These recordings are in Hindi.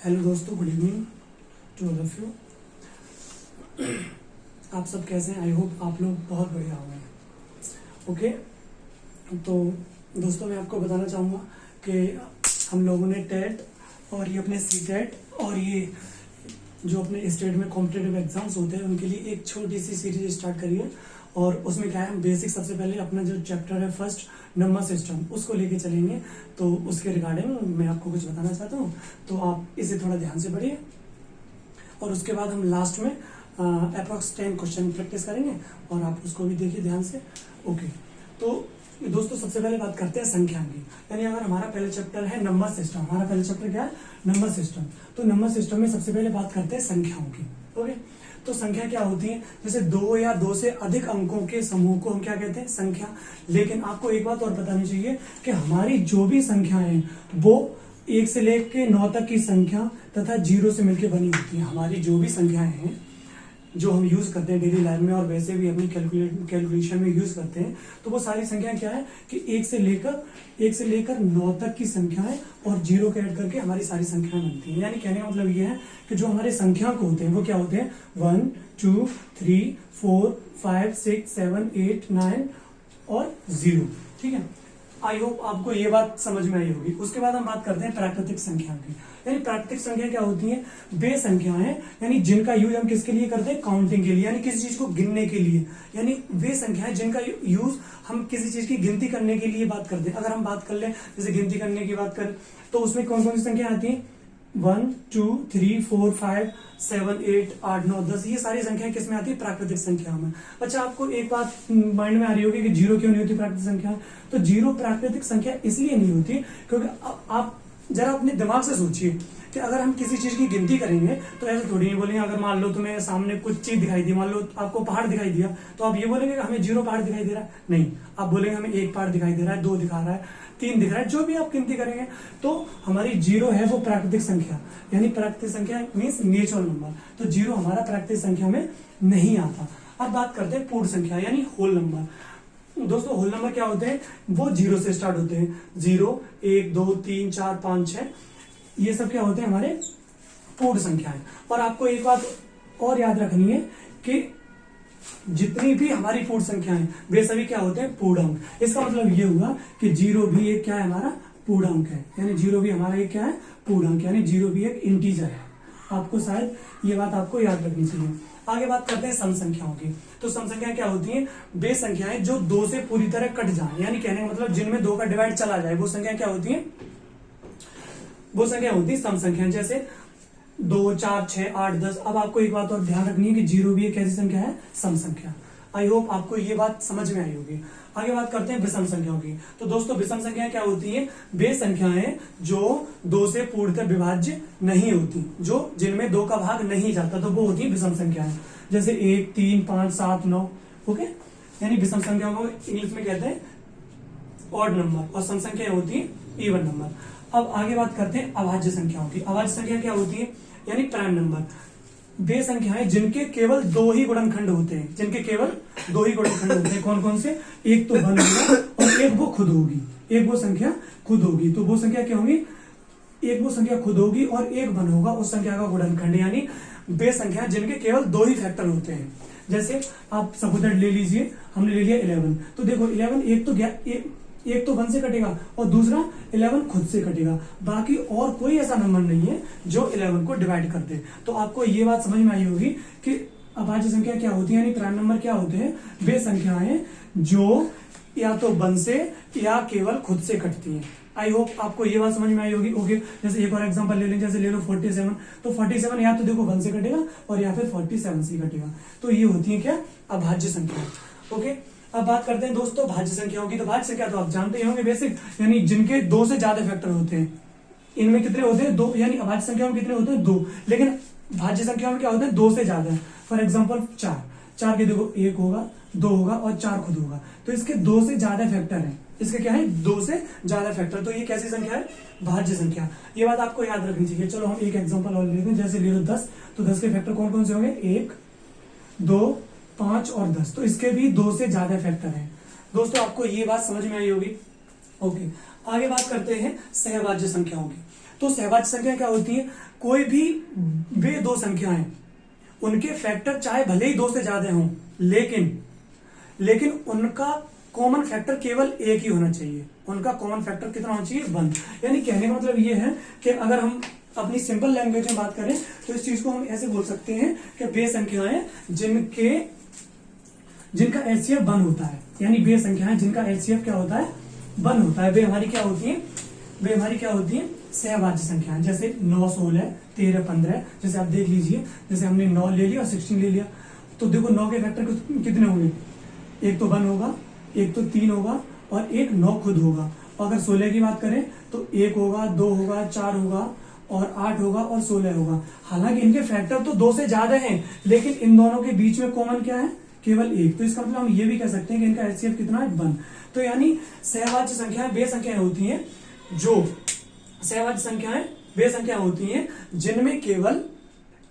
हेलो दोस्तों, good evening to all of you. आप सब कैसे हैं? आई होप आप लोग बहुत बढ़िया होंगे। ओके, तो दोस्तों मैं आपको बताना चाहूँगा कि हम लोगों ने टेट और ये अपने सी टेट और ये जो अपने स्टेट में कॉम्पिटेटिव एग्जाम्स होते हैं उनके लिए एक छोटी सी सीरीज स्टार्ट करी है। और उसमें क्या है, हम बेसिक सबसे पहले अपना जो चैप्टर है फर्स्ट नंबर सिस्टम उसको लेके चलेंगे। तो उसके रिगार्डिंग मैं आपको कुछ बताना चाहता हूँ, तो आप इसे थोड़ा ध्यान से पढ़िए। और उसके बाद हम लास्ट में अप्रॉक्स 10 क्वेश्चन प्रैक्टिस करेंगे और आप उसको भी देखिए ध्यान से। ओके, तो दोस्तों सबसे पहले बात करते हैं संख्या की। यानी अगर हमारा पहला चैप्टर है नंबर सिस्टम, हमारा पहला चैप्टर क्या है? Number system. तो नंबर सिस्टम में सबसे पहले बात करते हैं संख्याओं की। ओके, तो संख्या क्या होती है? जैसे दो या दो से अधिक अंकों के समूह को हम क्या कहते हैं? संख्या। लेकिन आपको एक बात और बतानी चाहिए कि हमारी जो भी संख्याएं हैं वो 1 से लेकर 9 तक की संख्या तथा 0 से मिलकर बनी होती है। हमारी जो भी संख्याएं हैं जो हम यूज करते हैं डेली लाइफ में और वैसे भी अपनी कैलकुलेशन में यूज करते हैं, तो वो सारी संख्याएं क्या है कि 1 से लेकर 9 तक की संख्याएं और 0 के ऐड करके हमारी सारी संख्याएं बनती हैं। यानी कहने का मतलब ये है कि जो हमारे संख्याक होते हैं वो क्या होते हैं? 1 2 3 4 5 6 7 8 9 और 0। ठीक है, आई होप आपको ये बात समझ में आई होगी। उसके बाद हम बात करते हैं प्राकृतिक संख्या की। यानी प्राकृतिक संख्या क्या होती है? वे संख्याएं यानी जिनका यूज हम किसके लिए करते हैं? काउंटिंग के लिए, यानी किसी चीज को गिनने के लिए। यानी वे संख्याएं जिनका यूज हम किसी चीज की गिनती करने के लिए बात करते हैं। अगर हम बात कर ले जैसे गिनती करने की बात करें तो उसमें कौन कौन सी संख्या आती है? 1 2 3 4 5 7 8 8 9 10। ये सारी संख्याएं किस में आती है? प्राकृतिक संख्या में। अच्छा, आपको एक बात माइंड में आ रही होगी कि 0 क्यों नहीं होती प्राकृतिक संख्या? तो 0 प्राकृतिक संख्या इसलिए नहीं होती क्योंकि आप जरा अपने दिमाग से सोचिए कि अगर हम किसी चीज की गिनती करेंगे तो ऐसे थोड़ी नहीं बोलेंगे। अगर मान लो तुम्हें सामने कुछ चीज दिखाई दी, मान लो आपको पहाड़ दिखाई दिया, तो आप ये बोलेंगे कि हमें 0 पहाड़ दिखाई दे रहा है? नहीं, आप बोलेंगे हमें 1 पहाड़ दिखाई दे रहा है, 2 दिखा रहा है, 3 दिख रहा है। जो भी आप गिनती करेंगे तो हमारी 0 है वो प्राकृतिक संख्या, यानी प्राकृतिक संख्या मीन्स नेचुरल नंबर। तो 0 हमारा प्राकृतिक संख्या में नहीं आता। अब बात करते हैं पूर्ण संख्या यानी होल नंबर। दोस्तों होल नंबर क्या होते हैं? वो 0 से स्टार्ट होते हैं। 0 1 2 3 4 5 6 ये सब क्या होते हैं? हमारे पूर्ण संख्याएं। और आपको एक बात और याद रखनी है कि जितनी भी हमारी पूर्ण संख्याएं वे सभी क्या होते हैं? पूर्णांक। इसका मतलब ये हुआ कि 0 भी एक क्या है? हमारा पूर्णांक है। यानी 0 भी हमारा एक क्या है? पूर्णांक। यानी 0 भी एक इंटीजर है। आपको शायद ये बात आपको याद रखनी चाहिए। आगे बात करते हैं सम संख्याओं की। तो सम संख्याएं क्या होती हैं? वे संख्याएं जो 2 से पूरी तरह कट जाए, यानी कहने का मतलब जिनमें 2 का डिवाइड चला जाए, वो संख्या क्या होती है? वो संख्या होती है सम संख्या। जैसे 2 4 6 8 10। अब आपको एक बात और ध्यान रखनी है कि 0 भी एक कैसी संख्या है? सम संख्या। आई होप आपको ये बात समझ में आई होगी। आगे बात करते हैं विषम संख्याओं की। तो दोस्तों विषम संख्याएं क्या होती हैं? वे संख्याएं जो 2 से पूर्णतः विभाज्य नहीं होती, जो जिनमें 2 का भाग नहीं जाता, तो वो होती है विषम संख्याएं। जैसे 1 3 5 7 9। ओके, यानी विषम संख्याओं को इंग्लिश में कहते हैं ऑड नंबर और सम संख्याएं होती है इवन नंबर। अब आगे बात करते हैं अभाज्य संख्याओं की। अभाज्य संख्या क्या होती है? यानी प्राइम नंबर। वे संख्याएं जिनके केवल 2 ही गुणनखंड होते हैं, जिनके केवल 2 ही गुणनखंड होते हैं। कौन कौन से? एक तो वन होगा और एक वो खुद होगी, एक वो संख्या खुद होगी। तो वो संख्या क्या होगी? एक वो संख्या खुद होगी और एक वन होगा उस संख्या का गुणनखंड। यानी वे संख्या जिनके केवल 2 ही फैक्टर होते हैं। जैसे आप सपोज ले लीजिए, हमने ले लिया 11। तो देखो 11 एक तो 1 से कटेगा और दूसरा 11 खुद से कटेगा। बाकी और कोई ऐसा नंबर नहीं है जो 11 को डिवाइड कर दे। तो आपको ये बात समझ में आई होगी कि अभाज्य संख्या क्या होती है, यानी प्राइम नंबर क्या होते हैं? वे संख्याएं जो या तो 1 से या केवल खुद से कटती हैं। आई होप आपको ये बात समझ में आई होगी। ओके, जैसे एक और एग्जांपल ले लें, जैसे ले लो 47। तो 47 या तो देखो 1 से कटेगा और या फिर 47 से कटेगा। तो ये होती है क्या? अभाज्य संख्या। ओके, अब बात करते हैं दोस्तों भाज्य संख्याओं की। तो भाज्य संख्या तो आप जानते ही होंगे बेसिक, यानी जिनके 2 से ज्यादा फैक्टर होते हैं। इनमें कितने होते हैं? 2। यानी अभाज्य संख्याओं में कितने होते हैं? 2। लेकिन भाज्य संख्याओं में क्या होते हैं? 2 से ज्यादा। फॉर एग्जाम्पल 4 के देखो 1 होगा, 2 होगा और 4 खुद होगा। तो इसके 2 से ज्यादा फैक्टर है। इसके क्या है? 2 से ज्यादा फैक्टर। तो ये कैसी संख्या है? भाज्य संख्या। ये बात आपको याद रखनी चाहिए। चलो हम एक एग्जांपल और लेते हैं। जैसे ले लो 10। तो 10 के फैक्टर कौन कौन से होंगे? 1 2 5 और 10। तो इसके भी 2 से ज्यादा फैक्टर है। दोस्तों आपको ये बात समझ में आई होगी। ओके, आगे बात करते हैं सहभाज्य संख्याओं की। तो सहवाच्य संख्या क्या होती है, कोई भी वे दो संख्याएं उनके फैक्टर चाहे भले ही दो से ज्यादा हों, लेकिन उनका कॉमन फैक्टर केवल एक ही होना चाहिए। उनका कॉमन फैक्टर कितना होना चाहिए, 1। यानी कहने का मतलब ये है कि अगर हम अपनी सिंपल लैंग्वेज में बात करें तो इस चीज को हम ऐसे बोल सकते हैं कि वे संख्याएं जिनका एचसीएफ 1 होता है, यानी वे संख्याएं जिनका एचसीएफ क्या होता है, 1 होता है, वे हमारी क्या होती है सहवाच्य संख्याएं। जैसे 9, 16, 13, 15, जैसे आप देख लीजिए, जैसे हमने 9 ले लिया और 16 ले लिया, तो देखो 9 के फैक्टर कितने होंगे, एक तो 1 होगा, एक तो 3 होगा और एक 9 खुद होगा। अगर 16 की बात करें तो 1 होगा, 2 होगा, 4 होगा और 8 होगा और 16 होगा। हालांकि इनके फैक्टर तो 2 से ज्यादा हैं, लेकिन इन दोनों के बीच में कॉमन क्या है, केवल 1। तो इसका मतलब हम ये भी कह सकते हैं कि इनका एचसीएफ कितना है, 1। तो यानी सहवाच्य संख्याएं वे संख्याएं होती हैं जिनमें केवल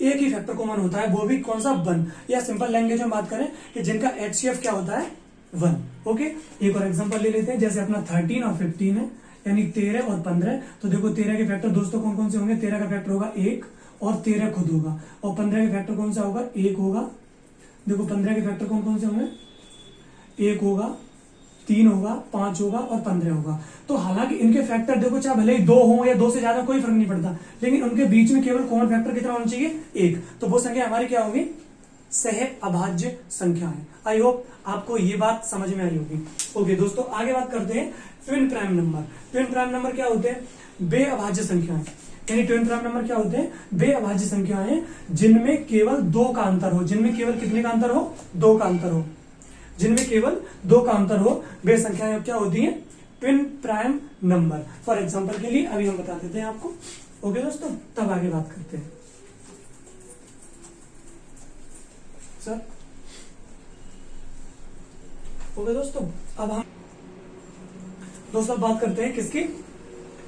एक ही फैक्टर कॉमन होता है, वो भी कौन सा, 1। या सिंपल लैंग्वेज में बात करें कि जिनका एचसीएफ क्या होता है, 1। ओके, एक और एग्जांपल ले लेते हैं। जैसे अपना 13 और 15 है, यानी 13 और 15। तो देखो 13 के फैक्टर दोस्तों कौन कौन से होंगे, 13 का फैक्टर होगा 1 और 13 खुद होगा, और 15 के फैक्टर कौन सा होगा, 1 होगा। देखो 15 के फैक्टर कौन कौन से होंगे, 1 होगा, 3 होगा, 5 होगा और 15 होगा। तो हालांकि इनके फैक्टर देखो चाहे भले ही 2 हो या 2 से ज्यादा, कोई फर्क नहीं पड़ता, लेकिन उनके बीच में केवल कॉमन फैक्टर कितना होना चाहिए, 1। तो वो संख्या हमारी क्या होगी, सह अभाज्य संख्या है। आई होप आपको ये बात समझ में आई होगी। ओके दोस्तों, आगे बात करते हैं twin prime number. Twin prime number क्या होते हैं, बे अभाज्य संख्याएं। यानी ट्विन प्राइम नंबर क्या होते हैं, बे अभाज्य संख्याएं जिनमें केवल 2 का अंतर हो, जिनमें केवल कितने का अंतर हो, 2 का अंतर हो, जिनमें केवल 2 का अंतर हो, वे संख्याएं क्या होती हैं, twin prime number. For example के लिए अभी हम बता देते हैं आपको। ओके दोस्तों, तब आगे बात करते हैं सर। ओके दोस्तों, अब हम बात करते हैं किसकी,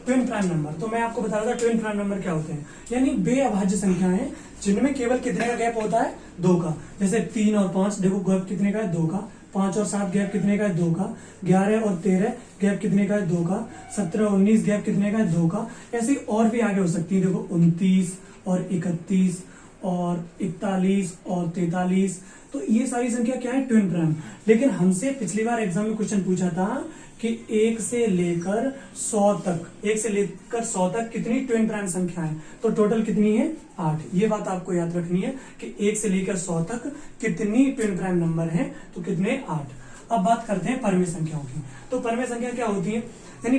ट्विन प्राइम नंबर। तो मैं आपको बता रहा था ट्विन प्राइम नंबर क्या होते हैं, यानी बे अभाज्य संख्याएं जिनमें केवल कितने का गैप होता है, 2 का। जैसे 3 और 5, देखो गैप कितने का है, 2 का। 5 और 7 गैप कितने का है, 2 का। 11 और 13 गैप कितने का है, 2 का। 17 और 19 गैप कितने का है, 2 का। ऐसे और भी आगे हो सकती है, देखो 29 और 31 और 41 और 43। तो ये सारी संख्या क्या है, ट्विन प्राइम। लेकिन हमसे पिछली बार एग्जाम में क्वेश्चन पूछा था कि 1 से लेकर 100 तक कितनी ट्विन प्राइम संख्या है, तो टोटल कितनी है, 8। ये बात आपको याद रखनी है कि 1 से लेकर 100 तक कितनी ट्विन प्राइम नंबर हैं, तो कितने, 8। अब बात करते हैं परमेय संख्याओं की। तो परमेय संख्या क्या होती है, यानी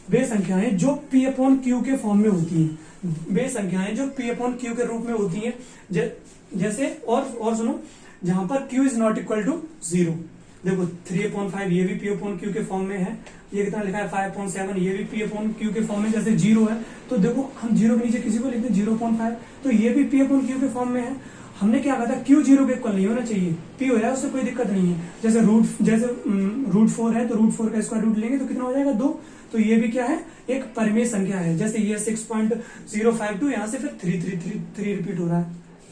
वे संख्याएं जो P अपॉन Q के फॉर्म में होती हैं, वे संख्याएं जो P अपॉन Q के रूप में होती हैं। जैसे और सुनो, जहां पर Q is not equal to 0। देखो 3/5 ये भी P अपॉन Q के फॉर्म में है, ये कितना लिखा है 5/7, ये भी P अपॉन Q के फॉर्म में। जैसे 0 है तो देखो हम 0 के नीचे किसी को लिखते हैं 0.5, तो ये भी P अपॉन Q के फॉर्म में है। हमने क्या कहा था, Q 0 के इक्वल नहीं होना चाहिए, P हो जाए उससे कोई दिक्कत नहीं है। जैसे रूट 4 है तो रूट 4 का स्क्वायर रूट लेंगे तो कितना हो जाएगा, 2। तो ये भी क्या है, एक परमेय संख्या है। जैसे ये 6.052, यहाँ से फिर 3 रिपीट हो रहा है।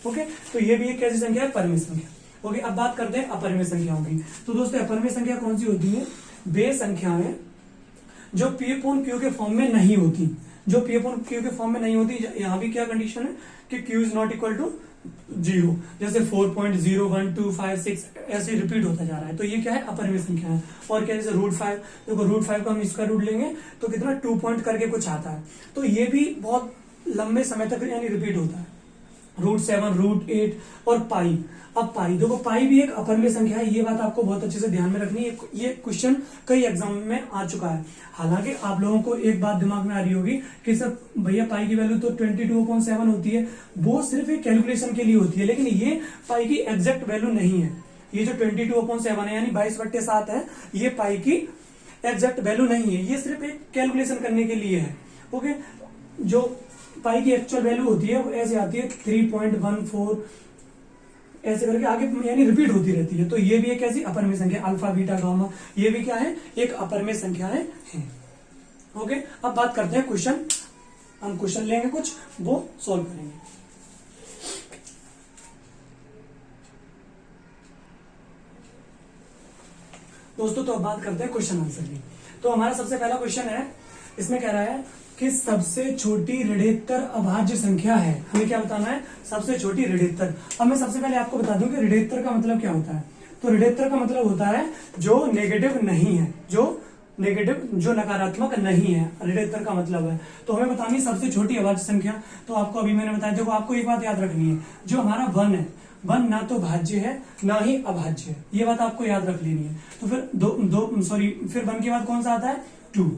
ओके, तो ये भी एक कैसी संख्या है, परमेय संख्या। ओके, अब बात करते हैं अपरमेय संख्याओं की। तो दोस्तों अपरमेय संख्या कौन सी होती है, वे संख्याएं जो P अपॉन Q के फॉर्म में नहीं होती, जो P अपॉन Q के फॉर्म में नहीं होती। यहाँ भी क्या कंडीशन है कि Q is not equal to 0। जैसे 4.01256 ऐसे रिपीट होता जा रहा है, तो ये क्या है, अपरमेय संख्या है। और क्या, जैसे √5, देखो √5 का हम स्क्वायर रूट लेंगे तो कितना 2 पॉइंट करके कुछ आता है, तो ये भी बहुत लंबे समय तक यानी रिपीट होता है। √7, √8 और पाई। अब पाई, देखो पाई भी एक अपरमेय संख्या है, ये बात आपको बहुत अच्छे से ध्यान में रखनी है। ये क्वेश्चन कई एग्जाम में आ चुका है। हालांकि आप लोगों को एक बात दिमाग में आ रही होगी कि सर भैया पाई की वैल्यू तो 22/7 होती है, वो सिर्फ एक कैलकुलेशन के लिए होती है, लेकिन ये पाई की एग्जैक्ट वैल्यू नहीं है। ये जो 22/7 है यानी 22/7 है, ये पाई की एग्जैक्ट वैल्यू नहीं है, ये सिर्फ एक कैलकुलेशन करने के लिए है। ओके, जो पाई की एक्चुअल वैल्यू होती है वो ऐसे आती है 3.14 ऐसे करके आगे यानी रिपीट होती रहती है। तो ये भी एक ऐसी अपरमेय संख्या, अल्फा बीटा गामा, ये भी क्या है, एक अपरमेय संख्याएं हैं। ओके, अब बात करते हैं क्वेश्चन। हम क्वेश्चन लेंगे कुछ, वो सॉल्व करेंगे। दोस्तों तो अब बात करते हैं क्वेश्चन आंसर की। तो हमारा सबसे पहला क्वेश्चन है, इसमें कह रहा है कि सबसे छोटी ऋणोत्तर अभाज्य संख्या है। हमें क्या बताना है? सबसे छोटी ऋणोत्तर। अब मैं सबसे पहले आपको बता दूं कि ऋणोत्तर का मतलब क्या होता है। तो ऋणोत्तर का मतलब होता है जो नेगेटिव नहीं है, जो नकारात्मक नहीं है, ऋणोत्तर का मतलब है। तो हमें बतानी सबसे छोटी अभाज्य संख्या। तो आपको अभी मैंने बताया, देखो आपको एक बात याद रखनी है, जो हमारा 1 है, 1 ना तो भाज्य है ना ही अभाज्य है, ये बात आपको याद रख लेनी है। तो फिर फिर 1 के बाद कौन सा आता है? 2।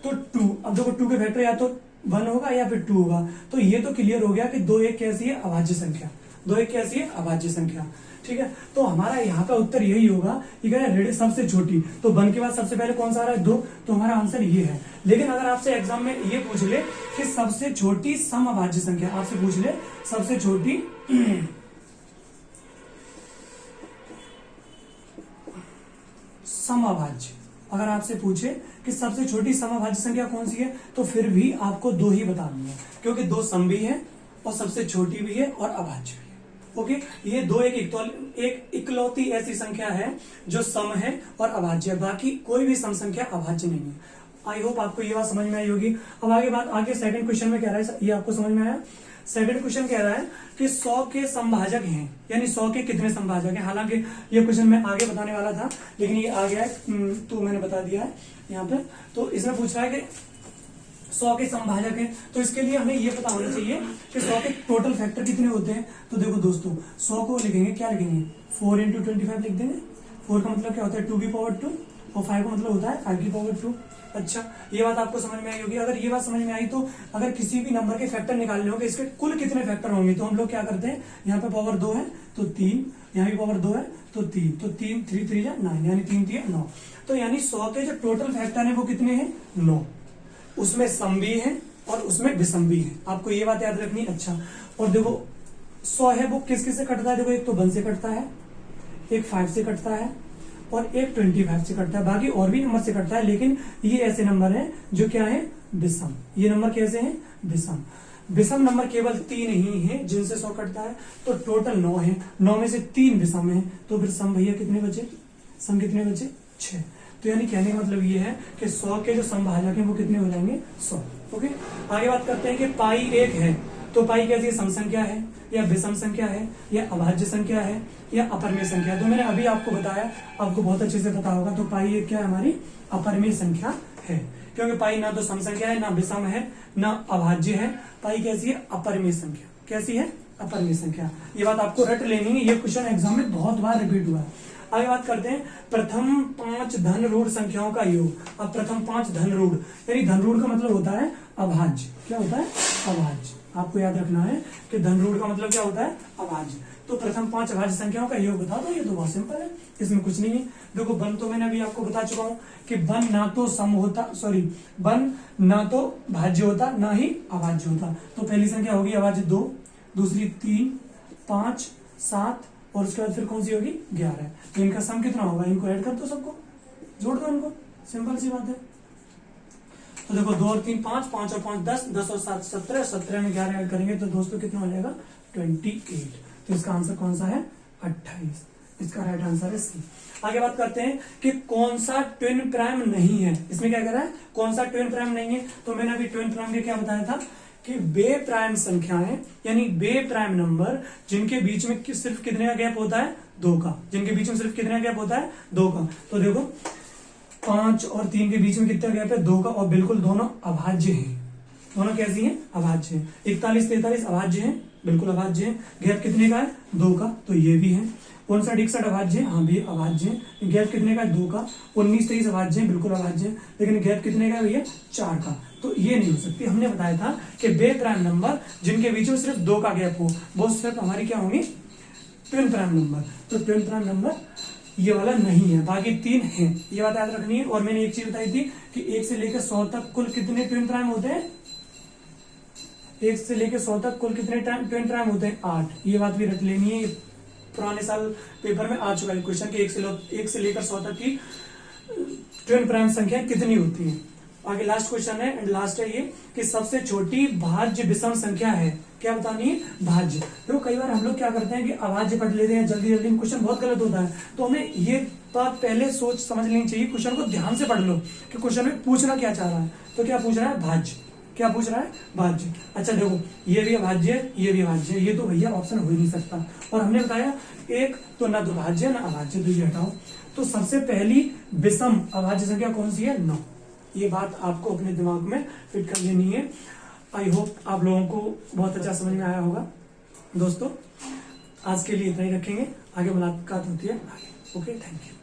तो 2, अब देखो 2 के फैक्टर या तो 1 होगा या फिर 2 होगा। तो ये तो क्लियर हो गया कि 2 1 कैसी है? अभाज्य संख्या। 2 1 कैसी है? अभाज्य संख्या। ठीक है, तो हमारा यहाँ का उत्तर यही होगा। ये कह रहा है सबसे छोटी, तो 1 के बाद सबसे पहले कौन सा आ रहा है? 2, तो हमारा आंसर ये है। लेकिन अगर आपसे एग्जाम में ये पूछ ले कि सबसे छोटी समअभाज्य संख्या, आपसे पूछ ले सबसे छोटी समअभाज्य, अगर आपसे पूछे कि सबसे छोटी समअभाज्य संख्या कौन सी है, तो फिर भी आपको 2 ही बतानी है, क्योंकि 2 सम भी है और सबसे छोटी भी है और अभाज्य भी है। ओके, ये 2 एक इकलौती ऐसी संख्या है जो सम है और अभाज्य है, बाकी कोई भी सम संख्या अभाज्य नहीं है। आई होप आपको ये बात समझ में आई होगी। अब आगे सेकंड क्वेश्चन में कह रहा है, ये आपको समझ में आया? सेकंड क्वेश्चन कह रहा है कि 100 के समभाजक हैं, यानी 100 के कितने समभाजक हैं। हालांकि ये क्वेश्चन मैं आगे बताने वाला था, लेकिन ये आ गया है तो मैंने बता दिया है यहाँ पे। तो इसमें पूछ रहा है कि 100 के समभाजक हैं, तो इसके लिए हमें ये पता होना चाहिए कि 100 के टोटल फैक्टर कितने होते हैं। तो देखो दोस्तों, 100 को लिखेंगे, क्या लिखेंगे? 4 × 25 लिख देंगे। 4 का मतलब क्या होता है? 2 की पावर 2, और 5 का मतलब होता है 5 की पावर 2। अच्छा, ये बात आपको समझ में आई होगी। अगर ये बात समझ में आई तो अगर किसी भी नंबर के फैक्टर निकालने होंगे, इसके कुल कितने फैक्टर होंगे, तो हम लोग क्या करते हैं, यहाँ पे पावर 2 है तो 3, यहाँ भी पावर 2 है तो 3, तो 3 3 3 9, यानी 3 3 9। तो यानी 100 के जो टोटल फैक्टर है वो कितने हैं? 9। उसमें सम भी है और उसमें विषम भी है, आपको ये बात याद रखनी। अच्छा, और देखो 100 है वो किस किस से कटता है? देखो एक तो 1 से कटता है, एक 5 से कटता है और एक 25 से कटता है, बाकी और भी नंबर से कटता है। लेकिन ये ऐसे नंबर हैं जो क्या है? विषम। ये नंबर कैसे हैं? विषम। विषम नंबर केवल 3 ही हैं जिनसे 100 कटता है, तो टोटल 9 है, 9 में से 3 विषम है, तो फिर सम भैया कितने बचे? सम कितने बचे? 6। तो यानी कहने का मतलब ये है कि 100 के जो समभाजक हैं वो कितने हो जाएंगे? 100। ओके, आगे बात करते हैं कि पाई 1 है, तो पाई कैसी है? सम संख्या है या विषम संख्या है या अभाज्य संख्या है या अपरिमेय संख्या? तो मैंने अभी आपको बताया, आपको बहुत अच्छे से पता होगा। तो पाई 1 क्या है? हमारी अपरिमेय संख्या है, क्योंकि पाई ना तो सम संख्या है, ना विषम है, ना अभाज्य है। पाई कैसी है? अपरिमेय संख्या। कैसी है? अपरिमेय संख्या। ये बात आपको रट लेनी है, ये क्वेश्चन एग्जाम में बहुत बार रिपीट हुआ है। आगे बात करते हैं प्रथम 5 धन ऋण संख्याओं का योग। अब प्रथम 5 धन ऋण, यानी धन ऋण का मतलब होता है अभाज्य। क्या होता है? अभाज्य। आपको याद रखना है कि धन ऋण का मतलब क्या होता है? अभाज्य। तो प्रथम 5 अभाज्य संख्याओं का योग बता दो, ये तो बहुत सिंपल है, इसमें कुछ नहीं है। देखो 1 तो मैंने अभी आपको बता चुका हूं कि 1 ना तो सम होता, 1 ना तो भाज्य होता ना ही अभाज्य होता। तो पहली संख्या होगी अभाज्य 2, दूसरी 3, 5, 7 और उसके बाद फिर कौन सी होगी? 11। तो इनका सम कितना होगा? इनको ऐड कर दो, सबको जोड़ दो इनको, सिंपल सी बात है। तो देखो 2 और 3 5, 5 और 5 10, 10 और 7 17, 17 में 11 ऐड करेंगे तो दोस्तों कितना हो जाएगा? 28। तो इसका आंसर कौन सा है? 28। इसका राइट आंसर है सी। आगे बात करते हैं कि कौन सा ट्विन प्राइम नहीं है। इसमें क्या कह रहा है? कौन सा ट्विन प्राइम नहीं है। तो मैंने अभी ट्विन प्राइम के क्या बताया था कि बे प्राइम संख्याएं, यानी बे प्राइम नंबर जिनके बीच में सिर्फ कितने का गैप होता है? 2 का। जिनके बीच में सिर्फ कितने का गैप होता है? 2 का। तो देखो 5 और 3 के बीच में कितना गैप है? 2 का, और बिल्कुल दोनों अभाज्य हैं। दोनों कैसी हैं? अभाज्य हैं। 41 43 अभाज्य हैं, बिल्कुल अभाज्य हैं। गैप कितने का है? 2 का, तो ये भी है। 59 61 अभाज्य है, हाँ भी अभाज्य है। गैप कितने का है? 2 का। 19 23 अभाज्य है, बिल्कुल अभाज्य है। लेकिन गैप कितने का है भैया? 4 का। तो ये नहीं हो सकती। हमने बताया था कि बे प्राइम नंबर जिनके बीच में सिर्फ 2 का गैप हो वो सिर्फ हमारी क्या होंगी? Twin prime number. तो ट्विन प्राइम नंबर ये वाला नहीं है, बाकी 3 है, ये बात याद रखनी है। और मैंने एक चीज बताई थी कि 1 से लेकर 100 तक कुल कितने ट्विन प्राइम होते हैं? 1 से लेकर 100 तक कुल कितने ट्विन प्राइम होते हैं? 8। ये बात भी रख लेनी है, पुराने साल पेपर में आ चुका है क्वेश्चन कि 1 से लेकर 100 तक की ट्विन प्राइम संख्या कितनी होती है। आगे लास्ट क्वेश्चन है एंड लास्ट है ये कि सबसे छोटी भाज्य विषम संख्या है, क्या बतानी है? भाज्य। देखो कई बार हम लोग क्या करते हैं कि अभाज्य पढ़ लेते हैं जल्दी जल्दी, क्वेश्चन बहुत गलत होता है, तो हमें ये बात पहले सोच समझ लेनी चाहिए, क्वेश्चन को ध्यान से पढ़ लो कि क्वेश्चन में पूछना क्या चाह रहा है। तो क्या पूछ रहा है? भाज्य। क्या पूछ रहा है? भाज्य। अच्छा देखो ये भी अभाज्य है, ये भी अभाज्य है, ये तो भैया ऑप्शन हो ही नहीं सकता। और हमने बताया एक तो ना तो भाज्य ना अभाज्य, तो ये हटाओ। तो सबसे पहली विषम अभाज्य संख्या कौन सी है? 9। ये बात आपको अपने दिमाग में फिट कर लेनी है। आई होप आप लोगों को बहुत अच्छा समझ में आया होगा। दोस्तों आज के लिए इतना ही रखेंगे, आगे मुलाकात होती है आगे। Okay, thank you.